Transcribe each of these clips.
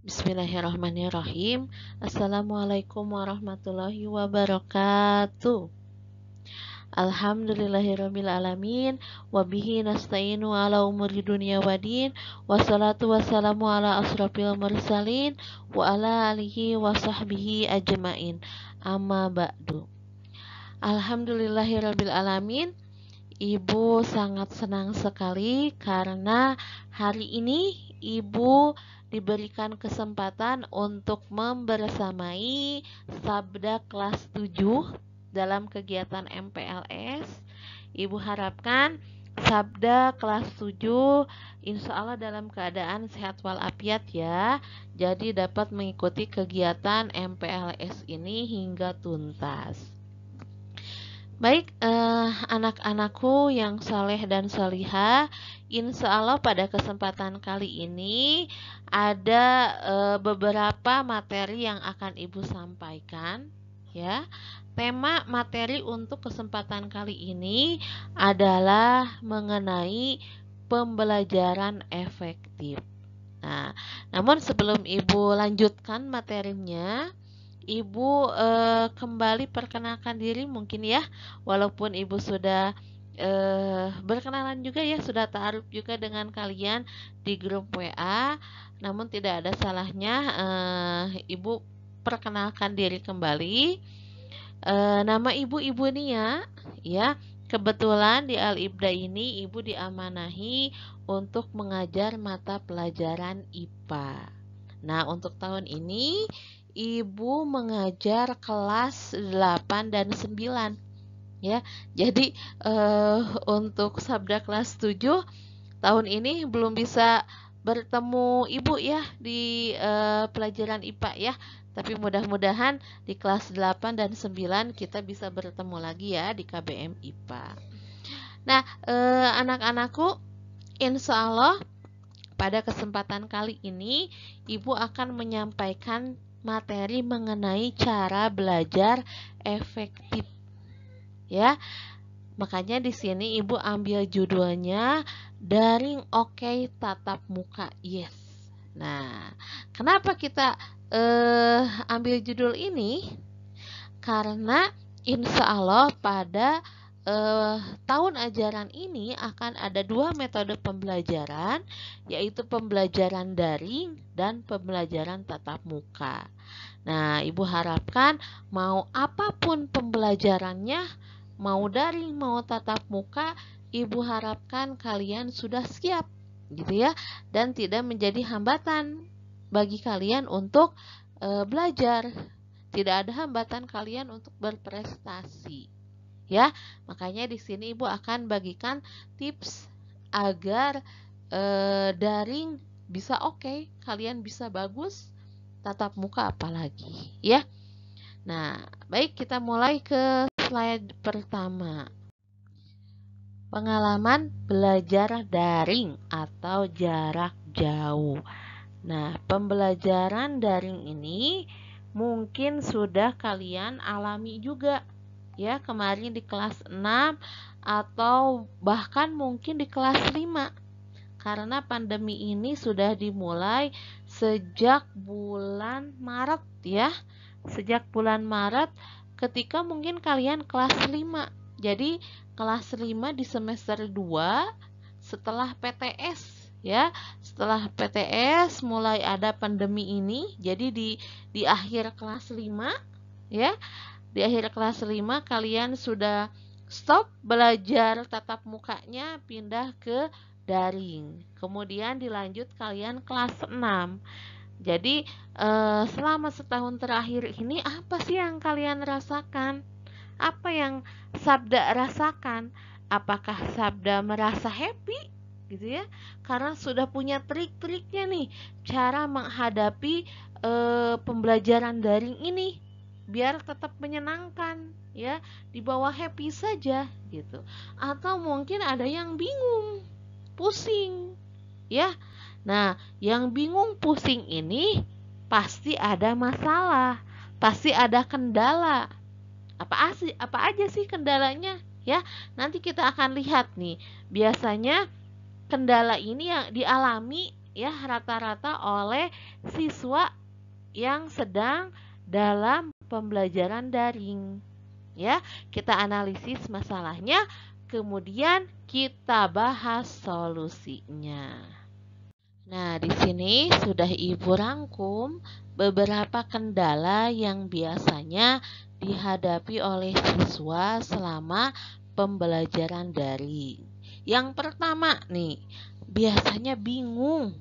Bismillahirrahmanirrahim. Assalamualaikum warahmatullahi wabarakatuh. Alhamdulillahirabbil alamin wa bihi nasta'inu ala umuri dunya waddin. Wassalatu wassalamu ala asrofil mursalin wa ala alihi wa sahbihi ajmain. Amma ba'du. Alhamdulillahirabbil alamin. Ibu sangat senang sekali karena hari ini Ibu diberikan kesempatan untuk membersamai Sabda kelas 7 dalam kegiatan MPLS. Ibu harapkan Sabda kelas 7 insya Allah dalam keadaan sehat walafiat ya. Jadi dapat mengikuti kegiatan MPLS ini hingga tuntas. Baik, anak-anakku yang saleh dan salihah, insya Allah pada kesempatan kali ini ada beberapa materi yang akan Ibu sampaikan, ya. Tema materi untuk kesempatan kali ini adalah mengenai pembelajaran efektif. Nah, namun sebelum Ibu lanjutkan materinya, Ibu kembali perkenalkan diri mungkin ya, walaupun Ibu sudah berkenalan juga ya, sudah ta'aruf juga dengan kalian di grup WA, namun tidak ada salahnya Ibu perkenalkan diri kembali. Nama Ibu Nia ya. Kebetulan di Al-Ibda ini Ibu diamanahi untuk mengajar mata pelajaran IPA. Nah, untuk tahun ini Ibu mengajar kelas 8 dan 9 ya. Jadi untuk Sabda kelas 7 tahun ini belum bisa bertemu Ibu ya di pelajaran IPA ya. Tapi mudah-mudahan di kelas 8 dan 9 kita bisa bertemu lagi ya di KBM IPA. Nah, anak-anakku, insya Allah pada kesempatan kali ini Ibu akan menyampaikan materi mengenai cara belajar efektif. Ya. Makanya di sini Ibu ambil judulnya Daring Oke Tatap Muka Yes. Nah, kenapa kita ambil judul ini? Karena insya Allah pada tahun ajaran ini akan ada 2 metode pembelajaran, yaitu pembelajaran daring dan pembelajaran tatap muka. Nah, Ibu harapkan mau apapun pembelajarannya, mau daring, mau tatap muka, Ibu harapkan kalian sudah siap, gitu ya, dan tidak menjadi hambatan bagi kalian untuk belajar. Tidak ada hambatan kalian untuk berprestasi. Ya, makanya di sini Ibu akan bagikan tips agar daring bisa oke, kalian bisa bagus, tatap muka apalagi, ya. Nah, baik, kita mulai ke slide pertama. Pengalaman belajar daring atau jarak jauh. Nah, pembelajaran daring ini mungkin sudah kalian alami juga ya, kemarin di kelas 6 atau bahkan mungkin di kelas 5. Karena pandemi ini sudah dimulai sejak bulan Maret ya. Sejak bulan Maret ketika mungkin kalian kelas 5. Jadi kelas 5 di semester 2 setelah PTS ya. Setelah PTS mulai ada pandemi ini. Jadi di akhir kelas 5 ya. Di akhir kelas 5 kalian sudah stop belajar tatap mukanya, pindah ke daring. Kemudian dilanjut kalian kelas 6. Jadi selama setahun terakhir ini apa sih yang kalian rasakan? Apa yang Sabda rasakan? Apakah Sabda merasa happy? Gitu ya, karena sudah punya trik-triknya nih cara menghadapi pembelajaran daring ini biar tetap menyenangkan ya, dibawa happy saja gitu. Atau mungkin ada yang bingung, pusing ya. Nah, yang bingung pusing ini pasti ada masalah, pasti ada kendala. Apa aja sih kendalanya ya? Nanti kita akan lihat nih. Biasanya kendala ini yang dialami ya rata-rata oleh siswa yang sedang dalam pembelajaran daring. Ya, kita analisis masalahnya, kemudian kita bahas solusinya. Nah, di sini sudah Ibu rangkum beberapa kendala yang biasanya dihadapi oleh siswa selama pembelajaran daring. Yang pertama nih, biasanya bingung.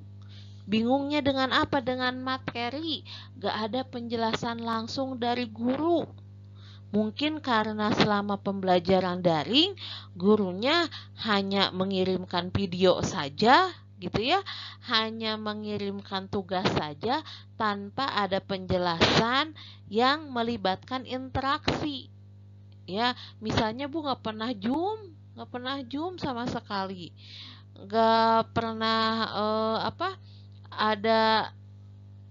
Bingungnya dengan apa? Dengan materi. Gak ada penjelasan langsung dari guru. Mungkin karena selama pembelajaran daring, gurunya hanya mengirimkan video saja, gitu ya, hanya mengirimkan tugas saja tanpa ada penjelasan yang melibatkan interaksi. Ya, misalnya Bu nggak pernah zoom sama sekali, nggak pernah ada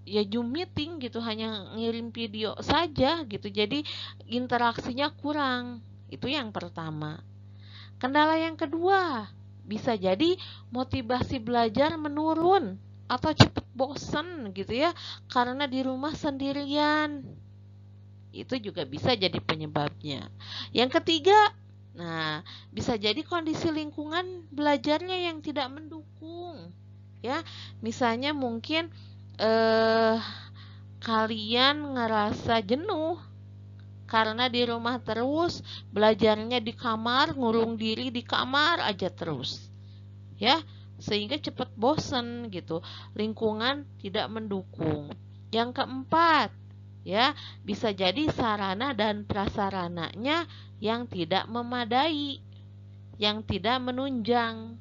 ya Zoom meeting gitu, hanya ngirim video saja gitu. Jadi interaksinya kurang. Itu yang pertama. Kendala yang kedua, bisa jadi motivasi belajar menurun atau cepat bosan gitu ya, karena di rumah sendirian. Itu juga bisa jadi penyebabnya. Yang ketiga, nah, bisa jadi kondisi lingkungan belajarnya yang tidak mendukung. Ya, misalnya mungkin kalian ngerasa jenuh karena di rumah terus, belajarnya di kamar, ngurung diri di kamar aja terus. Ya, sehingga cepat bosen gitu. Lingkungan tidak mendukung. Yang keempat, ya, bisa jadi sarana dan prasarananya yang tidak memadai, yang tidak menunjang.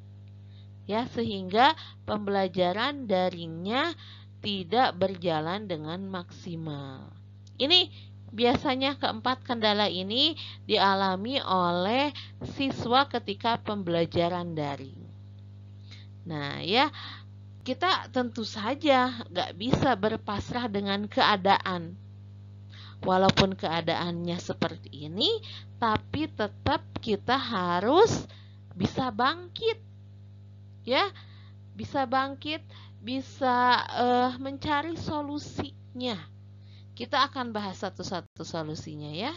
Ya, sehingga pembelajaran daringnya tidak berjalan dengan maksimal. Ini biasanya keempat kendala ini dialami oleh siswa ketika pembelajaran daring. Nah, ya, kita tentu saja nggak bisa berpasrah dengan keadaan. Walaupun keadaannya seperti ini, tapi tetap kita harus bisa bangkit. Ya, bisa bangkit, bisa mencari solusinya. Kita akan bahas satu-satu solusinya ya.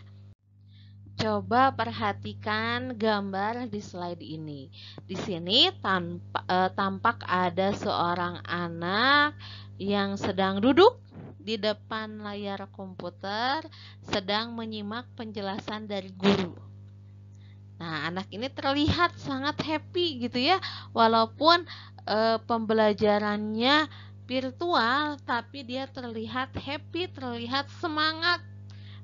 Coba perhatikan gambar di slide ini. Di sini tampak ada seorang anak yang sedang duduk di depan layar komputer, sedang menyimak penjelasan dari guru. Nah, anak ini terlihat sangat happy gitu ya, walaupun pembelajarannya virtual, tapi dia terlihat happy, terlihat semangat,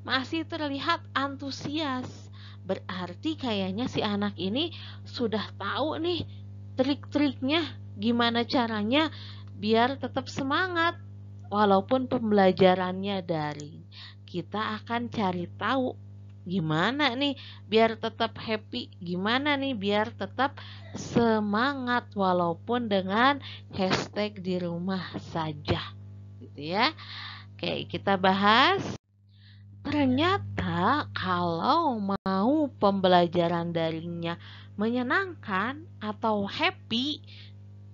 masih terlihat antusias. Berarti kayaknya si anak ini sudah tahu nih trik-triknya, gimana caranya biar tetap semangat walaupun pembelajarannya daring. Kita akan cari tahu gimana nih biar tetap happy, gimana nih biar tetap semangat walaupun dengan hashtag di rumah saja, gitu ya. Oke, kita bahas. Ternyata kalau mau pembelajaran daringnya menyenangkan atau happy,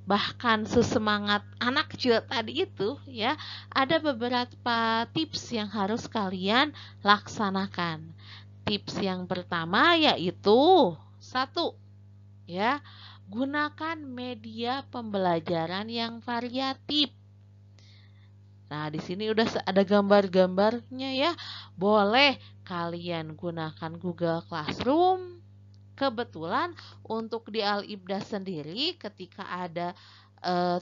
bahkan sesemangat anak kecil tadi itu ya, ada beberapa tips yang harus kalian laksanakan. Tips yang pertama yaitu 1, ya, gunakan media pembelajaran yang variatif. Nah, di sini udah ada gambar-gambarnya ya. Boleh kalian gunakan Google Classroom. Kebetulan untuk di Al-Ibda sendiri ketika ada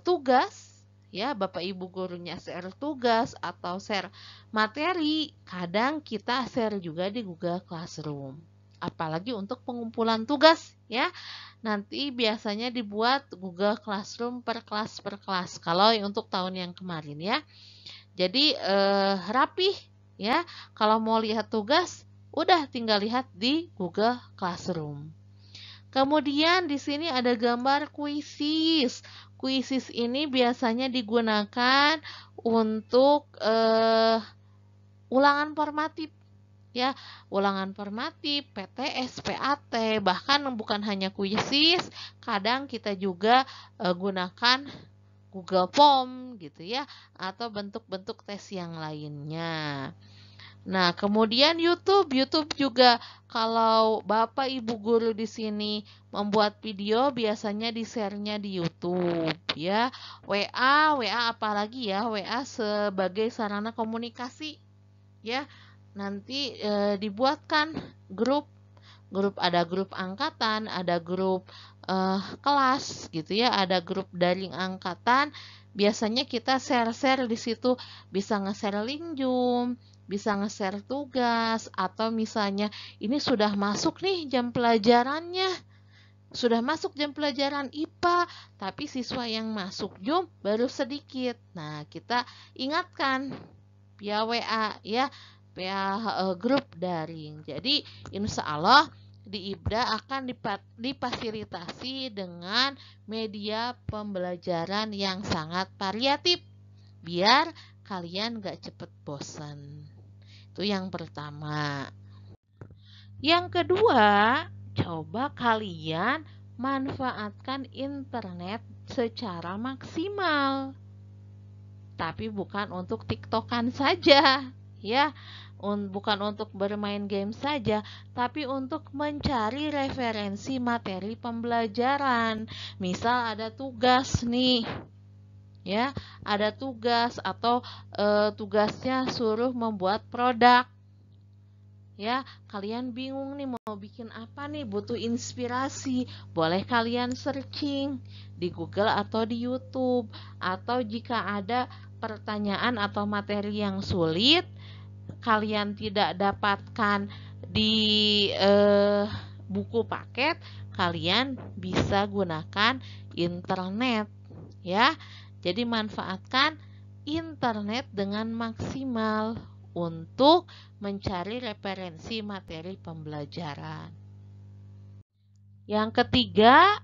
tugas, ya, Bapak Ibu gurunya share tugas atau share materi, kadang kita share juga di Google Classroom. Apalagi untuk pengumpulan tugas, ya. Nanti biasanya dibuat Google Classroom per kelas kalau untuk tahun yang kemarin ya. Jadi rapih ya. Kalau mau lihat tugas, udah tinggal lihat di Google Classroom. Kemudian di sini ada gambar kuisis. Kuisis ini biasanya digunakan untuk ulangan formatif. Ya, ulangan formatif, PTS, PAT, bahkan bukan hanya kuisis, kadang kita juga gunakan Google Form gitu ya, atau bentuk-bentuk tes yang lainnya. Nah, kemudian YouTube juga kalau Bapak Ibu guru di sini membuat video biasanya di-share-nya di YouTube ya. WA apalagi ya, WA sebagai sarana komunikasi ya. Nanti dibuatkan grup ada grup angkatan, ada grup kelas gitu ya, ada grup daring angkatan. Biasanya kita share-share di situ, bisa nge-share link Zoom, bisa nge-share tugas, atau misalnya ini sudah masuk nih jam pelajarannya, sudah masuk jam pelajaran IPA, tapi siswa yang masuk Zoom baru sedikit. Nah, kita ingatkan via WA ya, via grup daring. Jadi insya Allah di IBDA akan difasilitasi dengan media pembelajaran yang sangat variatif biar kalian gak cepet bosan. Itu yang pertama. Yang kedua, coba kalian manfaatkan internet secara maksimal. Tapi bukan untuk TikTokan saja, ya. Bukan untuk bermain game saja, tapi untuk mencari referensi materi pembelajaran. Misal ada tugas nih, ya, ada tugas atau tugasnya suruh membuat produk. Ya, kalian bingung nih mau bikin apa nih, butuh inspirasi. Boleh kalian searching di Google atau di YouTube. Atau jika ada pertanyaan atau materi yang sulit, kalian tidak dapatkan di buku paket, kalian bisa gunakan internet ya. Jadi manfaatkan internet dengan maksimal untuk mencari referensi materi pembelajaran. Yang ketiga,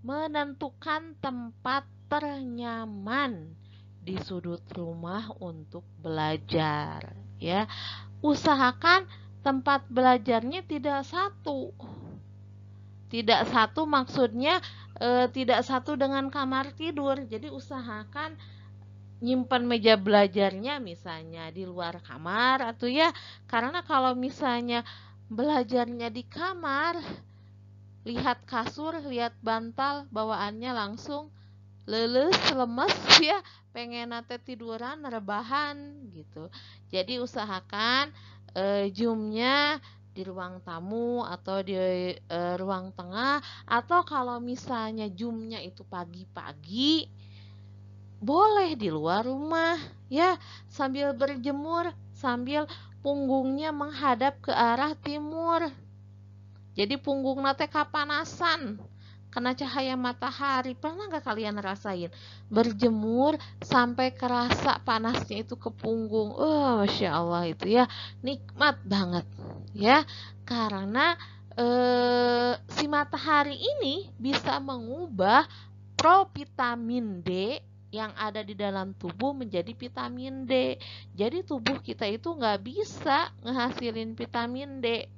menentukan tempat ternyaman di sudut rumah untuk belajar ya. Usahakan tempat belajarnya tidak satu. Tidak satu maksudnya tidak satu dengan kamar tidur. Jadi usahakan nyimpan meja belajarnya misalnya di luar kamar atau ya, karena kalau misalnya belajarnya di kamar, lihat kasur, lihat bantal, bawaannya langsung leles, lemes ya, pengen nate tiduran, rebahan gitu. Jadi usahakan Zoom-nya di ruang tamu atau di ruang tengah, atau kalau misalnya Zoom-nya itu pagi-pagi, boleh di luar rumah ya, sambil berjemur, sambil punggungnya menghadap ke arah timur. Jadi punggung nate kapanasan, kena cahaya matahari. Pernah gak kalian rasain berjemur sampai kerasa panasnya itu ke punggung? Masya Allah itu ya, nikmat banget ya. Karena si matahari ini bisa mengubah provitamin D yang ada di dalam tubuh menjadi vitamin D. Jadi tubuh kita itu gak bisa ngehasilin vitamin D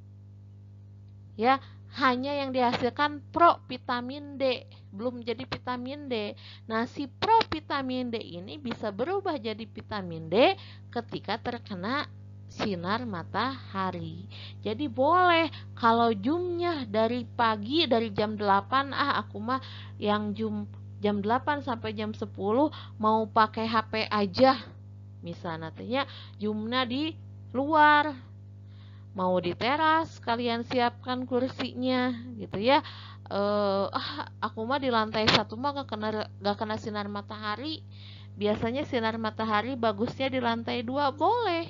ya, hanya yang dihasilkan provitamin D, belum jadi vitamin D. Nah, si provitamin D ini bisa berubah jadi vitamin D ketika terkena sinar matahari. Jadi boleh kalau Zoom-nya dari pagi, dari jam 8, aku mah yang Zoom jam 8 sampai jam 10 mau pakai HP aja. Misalnya Zoom-nya di luar, mau di teras, kalian siapkan kursinya gitu ya. Aku mah di lantai 1 mah gak kena sinar matahari. Biasanya sinar matahari bagusnya di lantai 2, boleh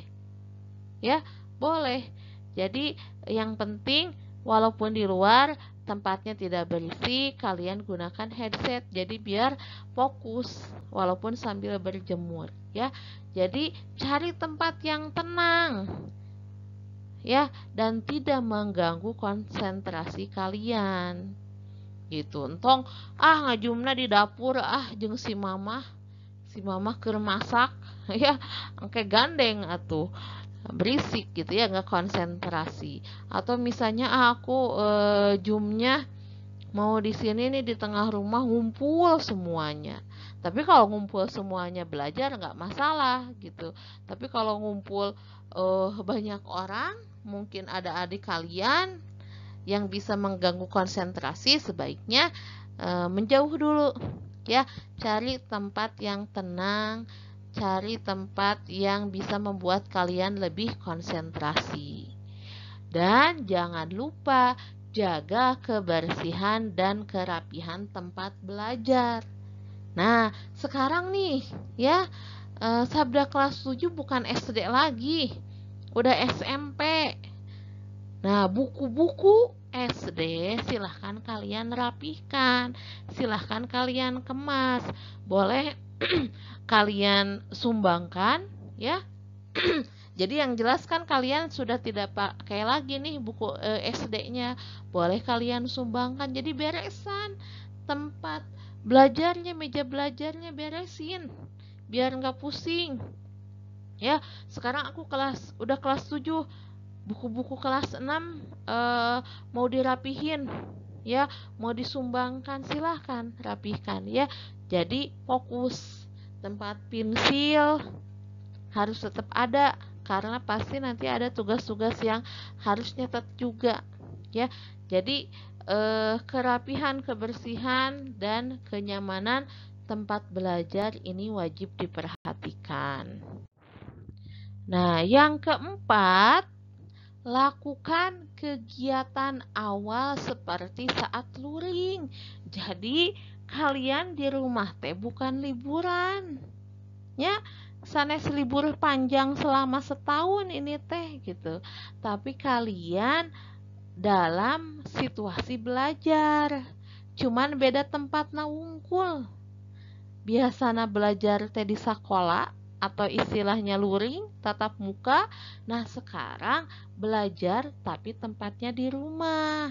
ya, boleh. Jadi yang penting walaupun di luar tempatnya tidak berisik, kalian gunakan headset jadi biar fokus walaupun sambil berjemur ya. Jadi cari tempat yang tenang ya, dan tidak mengganggu konsentrasi kalian gitu. Entong ngajumna di dapur jeung si mamah keur masak ya, engke gandeng atuh, berisik gitu ya, nggak konsentrasi. Atau misalnya aku Zoom-nya mau di sini nih di tengah rumah ngumpul semuanya. Tapi kalau ngumpul semuanya belajar nggak masalah gitu. Tapi kalau ngumpul banyak orang, mungkin ada adik kalian yang bisa mengganggu konsentrasi, sebaiknya menjauh dulu ya. Cari tempat yang tenang, cari tempat yang bisa membuat kalian lebih konsentrasi. Dan jangan lupa jaga kebersihan dan kerapihan tempat belajar. Nah, sekarang nih ya, Sabda kelas 7 bukan SD lagi, udah SMP. Nah, buku-buku SD silahkan kalian rapihkan, silahkan kalian kemas, boleh kalian sumbangkan ya. Jadi yang jelas kan kalian sudah tidak pakai lagi nih buku SD-nya, boleh kalian sumbangkan. Jadi beresan tempat belajarnya, meja belajarnya beresin, biar nggak pusing ya. Sekarang aku udah kelas 7, buku-buku kelas 6 mau dirapihin ya, mau disumbangkan, silahkan rapihkan ya. Jadi fokus, tempat pensil harus tetap ada, karena pasti nanti ada tugas-tugas yang harus nyatet juga ya. Jadi kerapihan, kebersihan, dan kenyamanan tempat belajar ini wajib diperhatikan. Nah, yang keempat, lakukan kegiatan awal seperti saat luring. Jadi, kalian di rumah teh bukan liburan. Ya, sanes libur panjang selama setahun ini teh gitu. Tapi kalian dalam situasi belajar. Cuman beda tempat wungkul. Biasana belajar teh di sekolah atau istilahnya luring, tatap muka. Nah, sekarang belajar tapi tempatnya di rumah.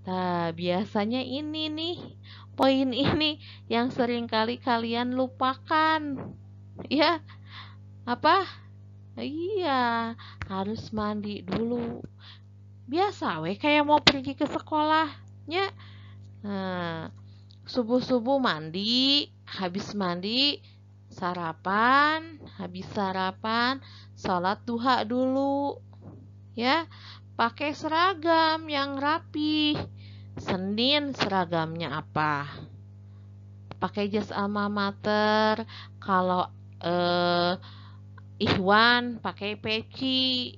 Nah, biasanya ini nih, poin ini yang sering kali kalian lupakan. Ya, apa? Iya, harus mandi dulu. Biasa we kayak mau pergi ke sekolahnya. Nah, subuh-subuh mandi, habis mandi sarapan, habis sarapan sholat duha dulu ya. Pakai seragam yang rapi. Senin seragamnya apa? Pakai jas alma mater. Kalau Ikhwan pakai peci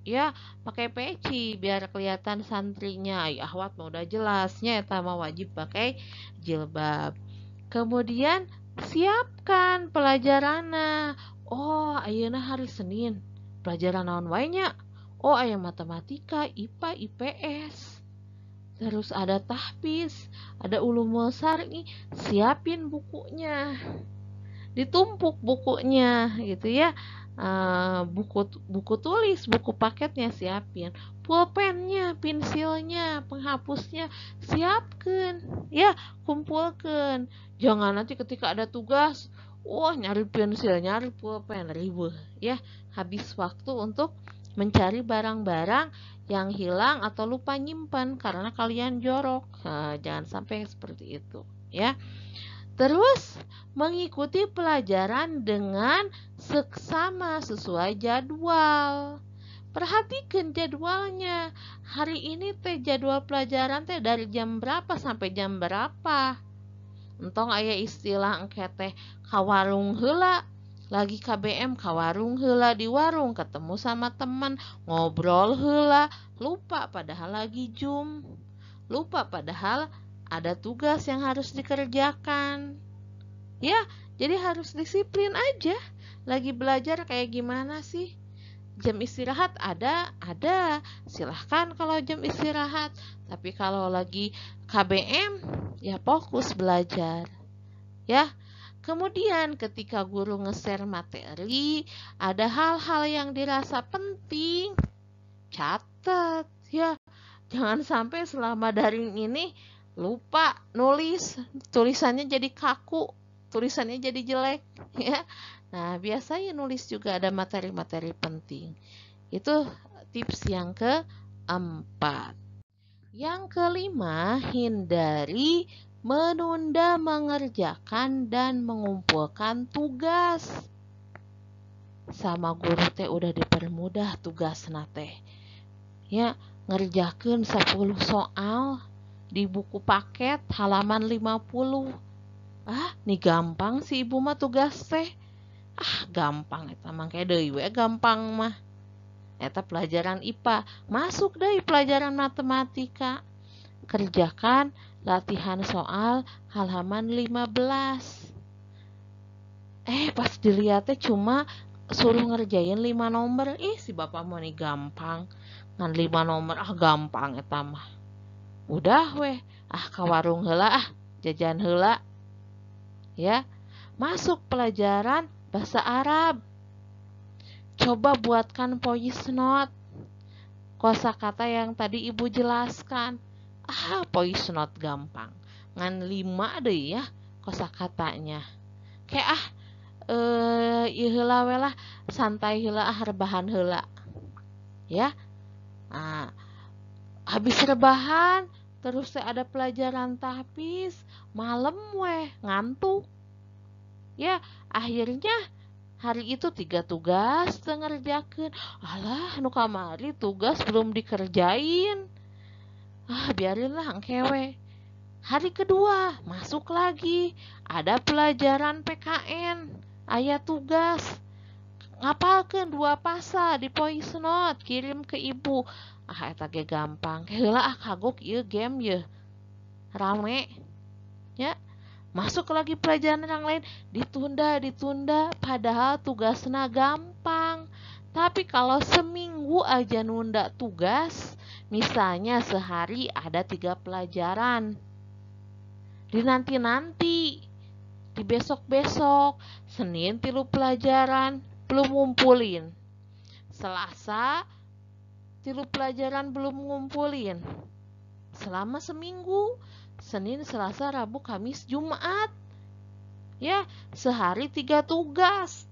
ya, pakai peci biar kelihatan santrinya. Ahwat mah udah jelasnya eta mah wajib pakai jilbab. Kemudian siapkan pelajaranna. Oh, ayeuna hari Senin pelajaran naon wae nya? Oh, aya matematika, IPA, IPS. Terus ada tahfiz, ada ulumul syar'i. Siapin bukunya, ditumpuk bukunya gitu ya. Buku tulis, buku paketnya siapin, pulpennya, pensilnya, penghapusnya siapkan ya, kumpulkan. Jangan nanti ketika ada tugas, nyari pensil, nyari pulpen, ribet ya, habis waktu untuk mencari barang-barang yang hilang atau lupa nyimpan karena kalian jorok. Nah, jangan sampai seperti itu ya. Terus mengikuti pelajaran dengan seksama sesuai jadwal. Perhatikan jadwalnya. Hari ini teh jadwal pelajaran teh dari jam berapa sampai jam berapa. Entong aya istilah engke teh ka warung heula, lagi KBM ka warung heula, di warung ketemu sama teman, ngobrol heula, lupa padahal lagi Zoom. Lupa padahal ada tugas yang harus dikerjakan. Ya, jadi harus disiplin aja. Lagi belajar kayak gimana sih? Jam istirahat ada. Silahkan kalau jam istirahat. Tapi kalau lagi KBM, ya fokus belajar. Ya. Kemudian ketika guru nge-share materi, ada hal-hal yang dirasa penting, catat ya. Jangan sampai selama daring ini lupa nulis, tulisannya jadi kaku, tulisannya jadi jelek ya. Nah, biasanya nulis juga ada materi-materi penting. Itu tips yang keempat. Yang kelima, hindari menunda mengerjakan dan mengumpulkan tugas. Sama guru teh udah dipermudah tugas teh. Ya, ngerjakeun 10 soal di buku paket halaman 50. Nih gampang si ibu mah tugas teh. Gampang eta mangke deui we gampang mah. Eta pelajaran IPA, masuk deui pelajaran matematika. Kerjakan latihan soal halaman 15. Pas dilihatnya cuma suruh ngerjain 5 nomor. Si bapak mau nih gampang. Ngan 5 nomor, gampang eta mah. Udah weh, ka warung heula jajan heula. Ya, masuk pelajaran bahasa Arab. Coba buatkan voice note. Kosakata yang tadi ibu jelaskan. Voice note gampang. Ngan 5 deh ya kosakatanya. Kayak ieu heula we lah, santai heula rebahan heula. Ya. Habis rebahan terus ada pelajaran tahfiz, malam weh ngantuk. Ya, akhirnya hari itu 3 tugas ngerjakeun. Nu kamari tugas belum dikerjain. Biarinlah engkewe. Hari kedua masuk lagi, ada pelajaran PKN, aya tugas. Ngapalkeun 2 pasa di voice note, kirim ke ibu. Eta ge gampang. Heula kagok ieu game ye. Rame. Ya. Masuk lagi pelajaran yang lain, ditunda, padahal tugasnya gampang. Tapi kalau seminggu aja nunda tugas, misalnya sehari ada 3 pelajaran, di nanti, di besok-besok, Senin 3 pelajaran, belum ngumpulin. Selasa 3 pelajaran belum ngumpulin. Selama seminggu, Senin, Selasa, Rabu, Kamis, Jumat. Ya, sehari 3 tugas.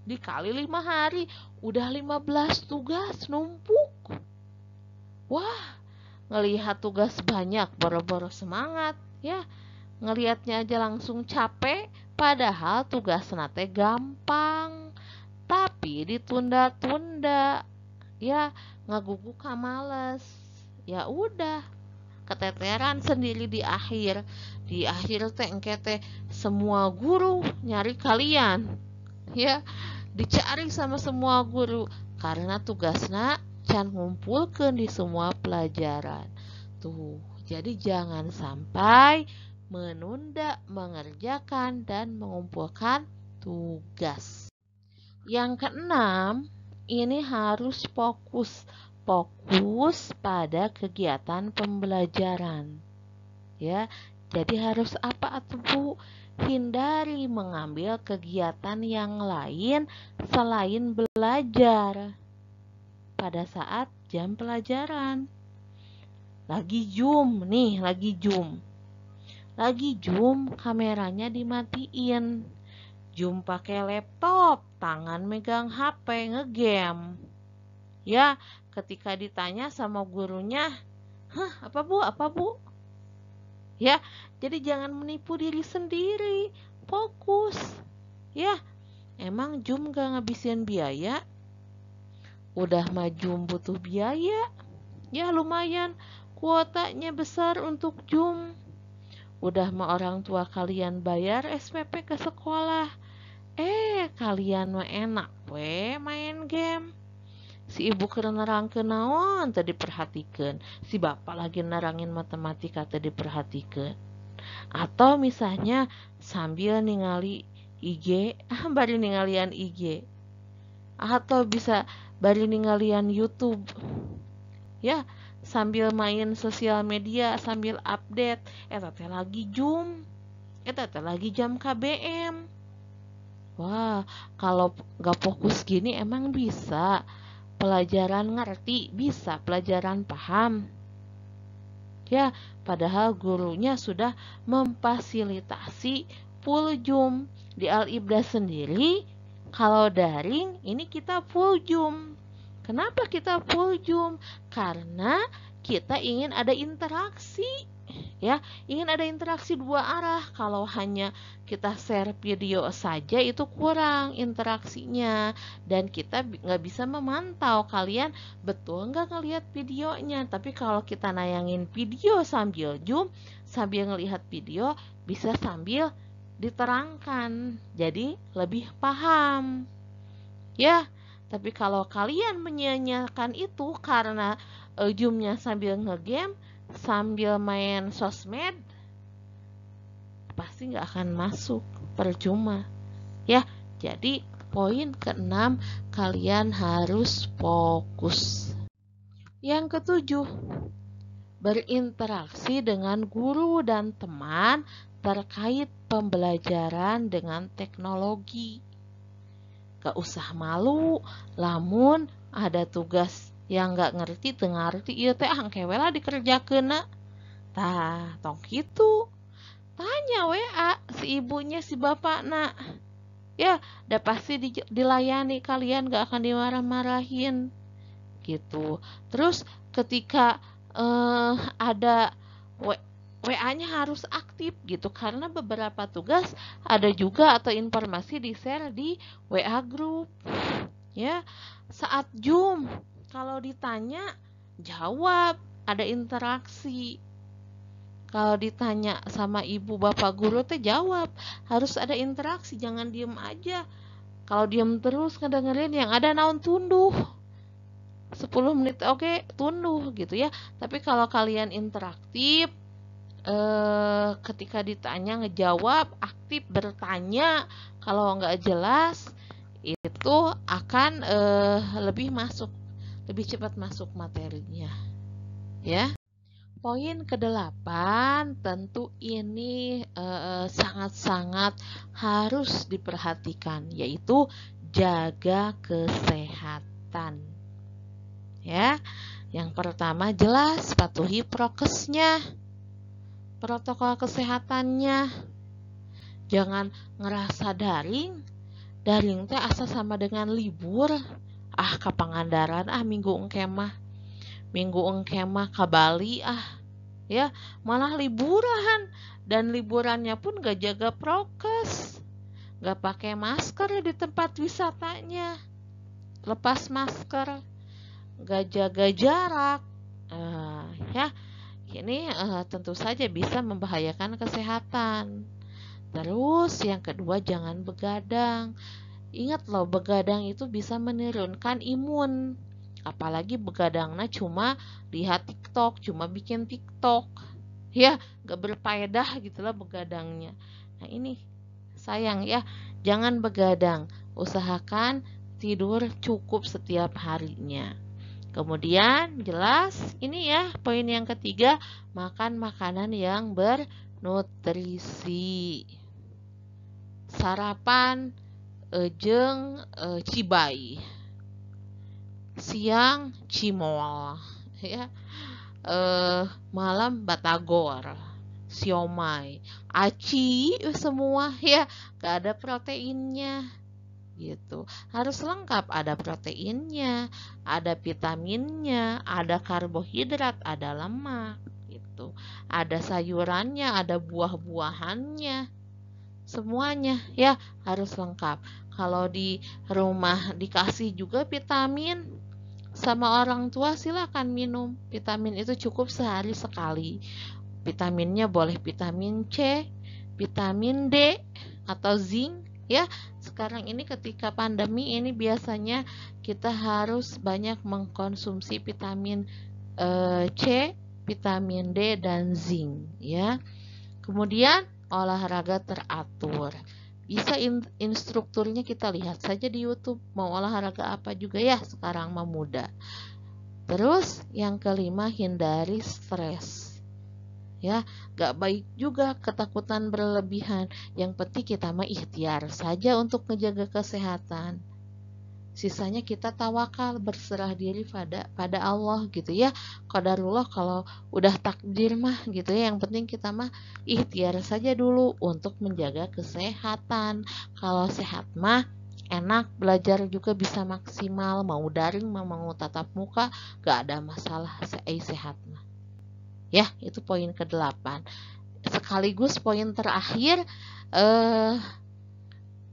Dikali 5 hari, udah 15 tugas numpuk. Wah, ngelihat tugas banyak, boro-boro semangat. Ya, ngelihatnya aja langsung capek, padahal tugas teh gampang. Tapi ditunda-tunda. Ya, ngaguguk males. Ya udah, keteteran sendiri di akhir teh engke teh semua guru nyari kalian. Ya, dicari sama semua guru karena tugasna can ngumpulkeun di semua pelajaran. Tuh, jadi jangan sampai menunda mengerjakan dan mengumpulkan tugas. Yang keenam, ini harus fokus pada kegiatan pembelajaran. Ya, jadi harus apa atuh Bu? Hindari mengambil kegiatan yang lain selain belajar pada saat jam pelajaran. Lagi Zoom, kameranya dimatiin. Zoom pakai laptop, tangan megang HP ngegame. Ya, ketika ditanya sama gurunya, apa bu? Ya, jadi jangan menipu diri sendiri, fokus. Ya, emang Zoom gak ngabisin biaya? Udah mah Zoom butuh biaya. Ya lumayan, kuotanya besar untuk Zoom. Udah mah orang tua kalian bayar SPP ke sekolah. Kalian mah enak we main game. Si ibu keur nerangkeun naon teu diperhatikeun, si bapak lagi nerangin matematika teu diperhatikeun. Atau misalnya sambil ningali IG, bari ningalian IG. Atau bisa bari ningalian YouTube. Ya, sambil main sosial media, sambil update, eta teh lagi Zoom. Eta teh lagi jam KBM. Wah, kalau gak fokus gini emang bisa pelajaran ngerti, bisa pelajaran paham. Ya, padahal gurunya sudah memfasilitasi full Zoom. Di Al-Ibda sendiri, kalau daring ini kita full Zoom. Kenapa kita full Zoom? Karena kita ingin ada interaksi. Ya, ingin ada interaksi dua arah. Kalau hanya kita share video saja itu kurang interaksinya, dan kita nggak bisa memantau kalian betul nggak ngelihat videonya. Tapi kalau kita nayangin video sambil zoom, sambil ngelihat video, bisa sambil diterangkan, jadi lebih paham. Ya, tapi kalau kalian menyanyikan itu karena zoomnya sambil ngegame, sambil main sosmed, pasti nggak akan masuk, percuma. Ya, jadi poin keenam, kalian harus fokus. Yang ketujuh, berinteraksi dengan guru dan teman terkait pembelajaran dengan teknologi. Gak usah malu, lamun ada tugas yang gak ngerti, ngerti, iya teh angkewe lah dikerjakeun. Tah, tong gitu. Tanya WA si ibunya si bapakna. Ya, udah pasti dilayani, kalian gak akan dimarah-marahin. Gitu. Terus ketika ada WA-nya harus aktif gitu, karena beberapa tugas ada juga atau informasi di-share di WA group. Ya, saat Zoom kalau ditanya jawab, ada interaksi. Kalau ditanya sama ibu bapak guru teh jawab, harus ada interaksi, jangan diem aja. Kalau diem terus ngedengerin yang ada naon tunduh. 10 menit oke, tunduh gitu ya. Tapi kalau kalian interaktif, ketika ditanya ngejawab, aktif bertanya, kalau nggak jelas itu akan lebih cepat masuk materinya. Ya. Poin ke-8, tentu ini sangat-sangat harus diperhatikan, yaitu jaga kesehatan. Ya, yang pertama jelas patuhi prokesnya, protokol kesehatannya. Jangan ngerasa daring teh asa sama dengan libur. Ke Pangandaran, minggu engke mah ke Bali ya, malah liburan, dan liburannya pun gak jaga prokes, gak pakai masker di tempat wisatanya, lepas masker, gak jaga jarak, ya ini tentu saja bisa membahayakan kesehatan. Terus yang kedua, jangan begadang. Ingat loh, begadang itu bisa menurunkan imun. Apalagi begadangnya cuma lihat TikTok, cuma bikin TikTok. Ya, gak berfaedah gitulah begadangnya. Nah ini sayang ya, jangan begadang. Usahakan tidur cukup setiap harinya. Kemudian jelas ini ya, poin yang ketiga, makan makanan yang bernutrisi. Sarapan jeung cibai, siang cimol, ya, malam batagor, siomay, aci, semua ya, gak ada proteinnya gitu. Harus lengkap, ada proteinnya, ada vitaminnya, ada karbohidrat, ada lemak gitu, ada sayurannya, ada buah-buahannya, semuanya ya harus lengkap. Kalau di rumah dikasih juga vitamin sama orang tua, silakan minum. Vitamin itu cukup sehari sekali. Vitaminnya boleh vitamin C, vitamin D, atau zinc ya. Sekarang ini ketika pandemi ini biasanya kita harus banyak mengkonsumsi vitamin C, vitamin D, dan zinc ya. Kemudian olahraga teratur. Bisa instrukturnya kita lihat saja di YouTube, mau olahraga apa juga ya, sekarang mah mudah. Terus yang kelima, hindari stres. Ya, gak baik juga ketakutan berlebihan. Yang penting kita mah ikhtiar saja untuk menjaga kesehatan. Sisanya kita tawakal, berserah diri pada Allah gitu ya. Qadarullah, kalau udah takdir mah gitu ya. Yang penting kita mah ikhtiar saja dulu untuk menjaga kesehatan. Kalau sehat mah enak, belajar juga bisa maksimal, mau daring mau tatap muka, gak ada masalah sehat mah. Ya, itu poin ke-8. Sekaligus poin terakhir,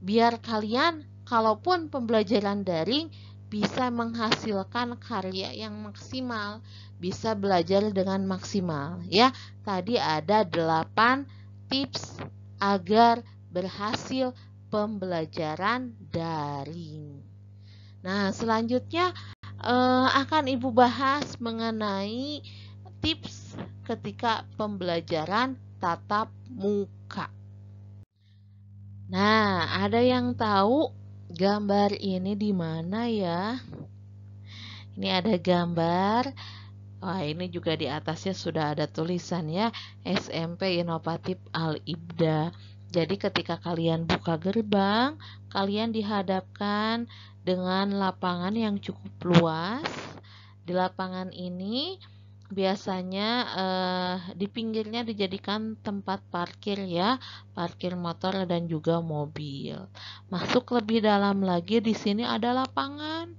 biar kalian kalaupun pembelajaran daring bisa menghasilkan karya yang maksimal, bisa belajar dengan maksimal. Ya, tadi ada 8 tips agar berhasil pembelajaran daring. Nah, selanjutnya akan Ibu bahas mengenai tips ketika pembelajaran tatap muka. Nah, ada yang tahu gambar ini di mana ya? Ini ada gambar. Wah, ini juga di atasnya sudah ada tulisan ya, SMP Inovatif Al-Ibda. Jadi ketika kalian buka gerbang, kalian dihadapkan dengan lapangan yang cukup luas. Di lapangan ini biasanya di pinggirnya dijadikan tempat parkir ya, parkir motor dan juga mobil. Masuk lebih dalam lagi, di sini ada lapangan.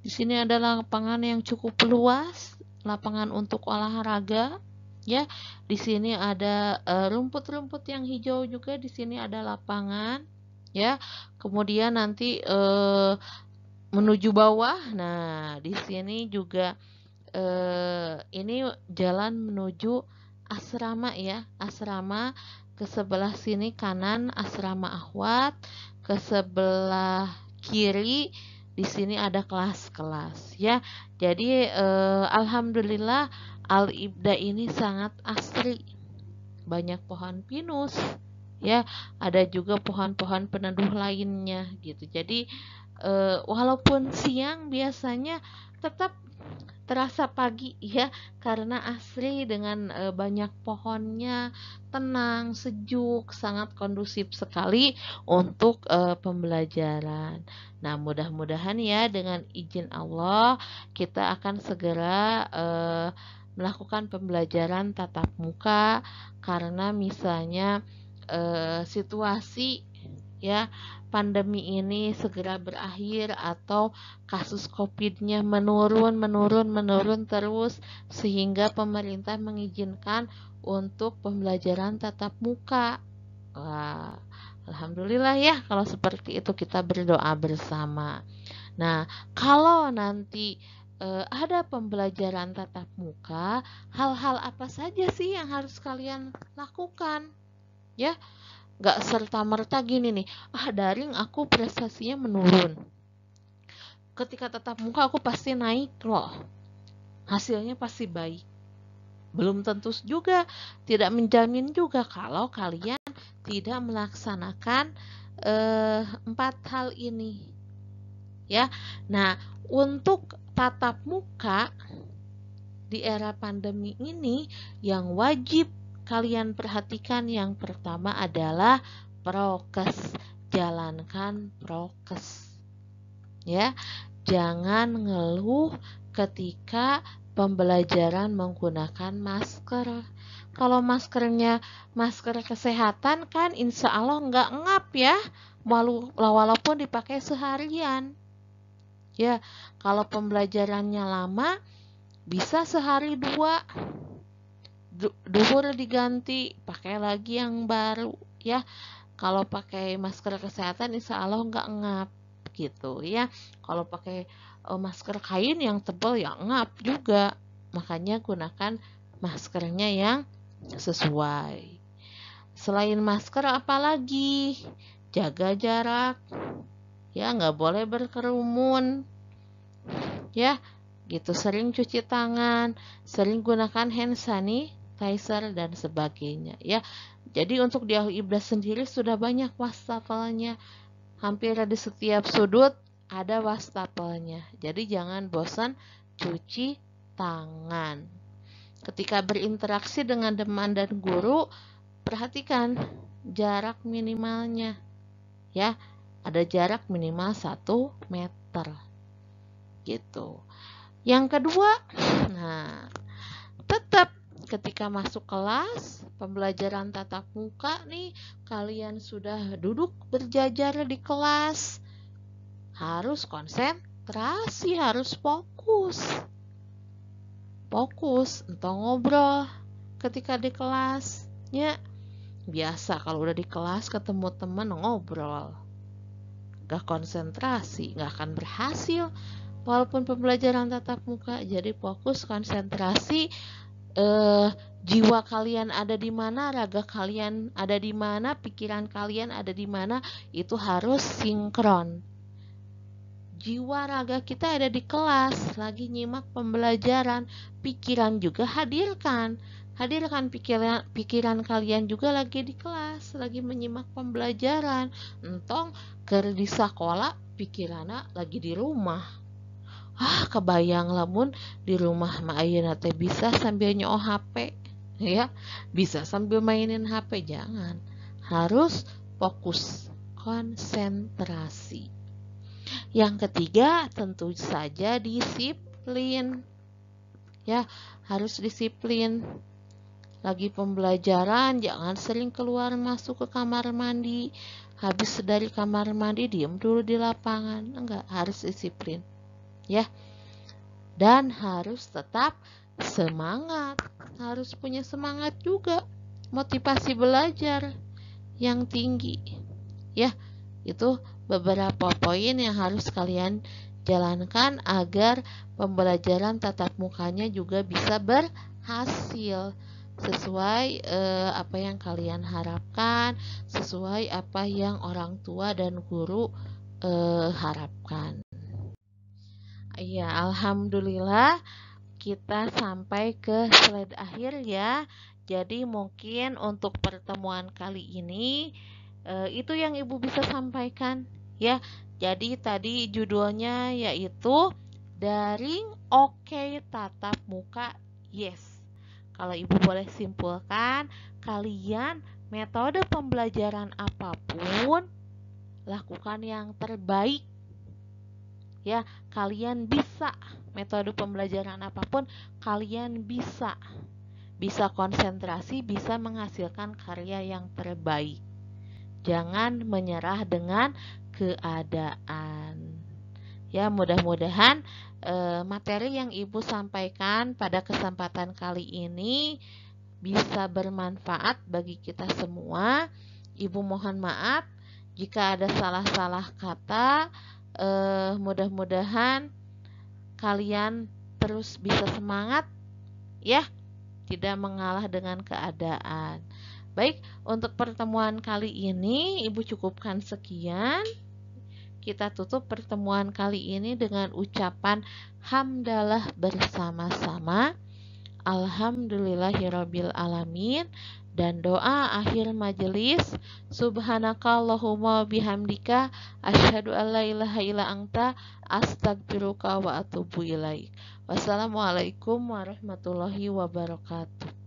Di sini ada lapangan yang cukup luas, lapangan untuk olahraga ya. Di sini ada rumput-rumput yang hijau juga, di sini ada lapangan ya. Kemudian nanti menuju bawah. Nah, di sini juga ini jalan menuju asrama ya, asrama. Ke sebelah sini kanan asrama Ahwat, ke sebelah kiri di sini ada kelas-kelas ya. Jadi alhamdulillah Al-Ibda ini sangat asri, banyak pohon pinus ya, ada juga pohon-pohon peneduh lainnya gitu. Jadi walaupun siang biasanya tetap terasa pagi ya, karena asri dengan banyak pohonnya, tenang, sejuk, sangat kondusif sekali untuk pembelajaran. Nah, mudah-mudahan ya dengan izin Allah kita akan segera melakukan pembelajaran tatap muka, karena misalnya situasi ya pandemi ini segera berakhir atau kasus COVID-nya menurun terus, sehingga pemerintah mengizinkan untuk pembelajaran tatap muka. Wah, alhamdulillah ya kalau seperti itu, kita berdoa bersama. Nah, kalau nanti ada pembelajaran tatap muka, hal-hal apa saja sih yang harus kalian lakukan? Ya, gak serta-merta gini nih, daring aku prestasinya menurun, ketika tatap muka aku pasti naik loh, hasilnya pasti baik. Belum tentu juga, tidak menjamin juga kalau kalian tidak melaksanakan 4 hal ini ya. Nah, untuk tatap muka di era pandemi ini yang wajib kalian perhatikan yang pertama adalah prokes. Jalankan prokes ya. Jangan ngeluh ketika pembelajaran menggunakan masker. Kalau maskernya masker kesehatan kan insya Allah nggak ngap ya, walaupun dipakai seharian ya. Kalau pembelajarannya lama bisa sehari 2, duhur diganti, pakai lagi yang baru ya. Kalau pakai masker kesehatan insya Allah nggak ngap gitu ya. Kalau pakai masker kain yang tebal ya ngap juga. Makanya gunakan maskernya yang sesuai. Selain masker apalagi? Jaga jarak ya, nggak boleh berkerumun ya gitu. Sering cuci tangan, sering gunakan hand sanitizer dan sebagainya ya. Jadi untuk di Al-Ibda sendiri sudah banyak wastafelnya, hampir di setiap sudut ada wastafelnya. Jadi jangan bosan cuci tangan. Ketika berinteraksi dengan teman dan guru, perhatikan jarak minimalnya ya, ada jarak minimal 1 meter gitu. Yang kedua, nah tetap ketika masuk kelas pembelajaran tatap muka nih, kalian sudah duduk berjajar di kelas, harus konsentrasi, harus fokus entah ngobrol ketika di kelasnya. Biasa kalau udah di kelas ketemu temen ngobrol, gak konsentrasi, gak akan berhasil walaupun pembelajaran tatap muka. Jadi fokus, konsentrasi, jiwa kalian ada di mana, raga kalian ada di mana, pikiran kalian ada di mana, itu harus sinkron. Jiwa raga kita ada di kelas, lagi nyimak pembelajaran, pikiran juga hadirkan pikiran kalian juga lagi di kelas, lagi menyimak pembelajaran. Entong keur di sekolah, pikiranna lagi di rumah. Kebayang lamun di rumah mah ayeuna teh bisa sambil nyo'o HP, ya. Bisa sambil mainin HP, jangan. Harus fokus, konsentrasi. Yang ketiga, tentu saja disiplin. Ya, harus disiplin. Lagi pembelajaran, jangan sering keluar masuk ke kamar mandi. Habis dari kamar mandi, diem dulu di lapangan. Enggak, harus disiplin. Ya. Dan harus tetap semangat. Harus punya semangat juga. Motivasi belajar yang tinggi. Ya, itu beberapa poin yang harus kalian jalankan agar pembelajaran tatap mukanya juga bisa berhasil sesuai apa yang kalian harapkan, sesuai apa yang orang tua dan guru harapkan. Ya, alhamdulillah kita sampai ke slide akhir ya. Jadi mungkin untuk pertemuan kali ini itu yang Ibu bisa sampaikan ya. Jadi tadi judulnya yaitu daring oke, tatap muka yes. Kalau Ibu boleh simpulkan, kalian metode pembelajaran apapun lakukan yang terbaik. Ya, kalian bisa metode pembelajaran apapun, kalian bisa konsentrasi, bisa menghasilkan karya yang terbaik. Jangan menyerah dengan keadaan. Ya, mudah-mudahan materi yang Ibu sampaikan pada kesempatan kali ini bisa bermanfaat bagi kita semua. Ibu mohon maaf jika ada salah-salah kata. Mudah-mudahan kalian terus bisa semangat ya, tidak mengalah dengan keadaan. Baik, untuk pertemuan kali ini Ibu cukupkan sekian. Kita tutup pertemuan kali ini dengan ucapan hamdalah bersama-sama. Alhamdulillahirabbil alamin, dan doa akhir majelis, subhanakallahumma bihamdika asyhadu an la ilaha illa anta astagfiruka wa atubu ilaik. Wassalamualaikum warahmatullahi wabarakatuh.